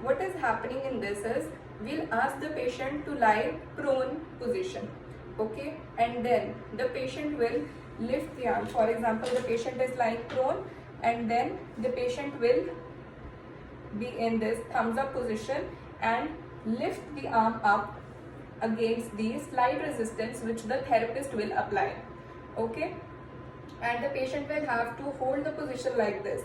what is happening in this is, we'll ask the patient to lie prone position, okay, and then the patient will lift the arm. For example, the patient is lying prone, and then the patient will be in this thumbs up position and lift the arm up against the slide resistance which the therapist will apply, okay, and the patient will have to hold the position like this.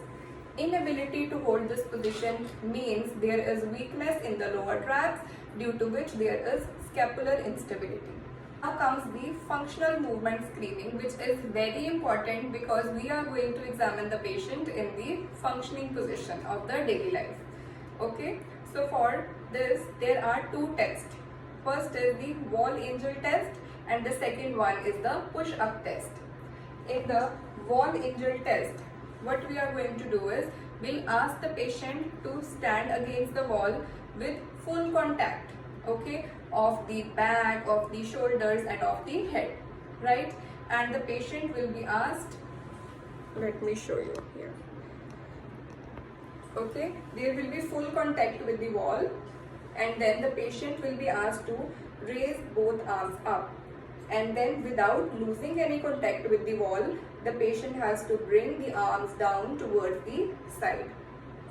Inability to hold this position means there is weakness in the lower tracts, due to which there is scapular instability. Now comes the functional movement screening, which is very important because we are going to examine the patient in the functioning position of the daily life. Okay, so for this there are two tests. First is the wall angel test, and the second one is the push-up test. In the wall angel test, what we are going to do is, we'll ask the patient to stand against the wall with full contact, okay, of the back, of the shoulders and of the head, right? And the patient will be asked, let me show you here, okay, there will be full contact with the wall, and then the patient will be asked to raise both arms up, and then without losing any contact with the wall, the patient has to bring the arms down towards the side.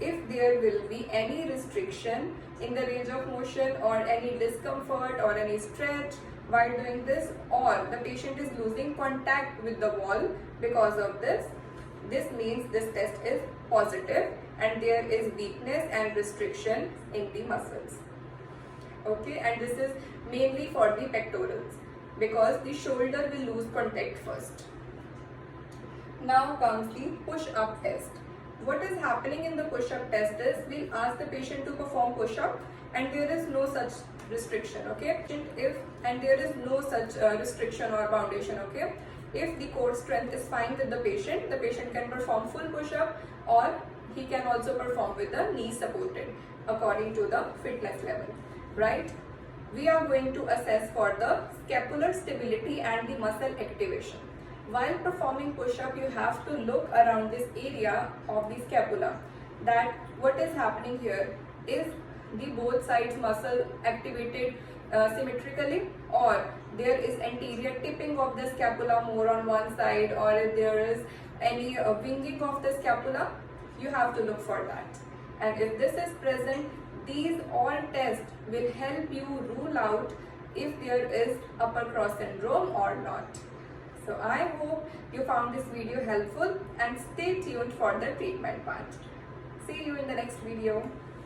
If there will be any restriction in the range of motion or any discomfort or any stretch while doing this, or the patient is losing contact with the wall because of this, this means this test is positive and there is weakness and restriction in the muscles. Okay, and this is mainly for the pectorals because the shoulder will lose contact first. Now comes the push-up test. What is happening in the push-up test is, we'll ask the patient to perform push-up and there is no such restriction, okay? And there is no such restriction or foundation, okay? If the core strength is fine with the patient can perform full push-up, or he can also perform with the knee supported according to the fitness level, right? We are going to assess for the scapular stability and the muscle activation. While performing push-up, you have to look around this area of the scapula, that what is happening here, is the both sides muscle activated symmetrically, or there is anterior tipping of the scapula more on one side, or if there is any winging of the scapula, you have to look for that. And if this is present, these all tests will help you rule out if there is upper cross syndrome or not. So I hope you found this video helpful, and stay tuned for the treatment part. See you in the next video.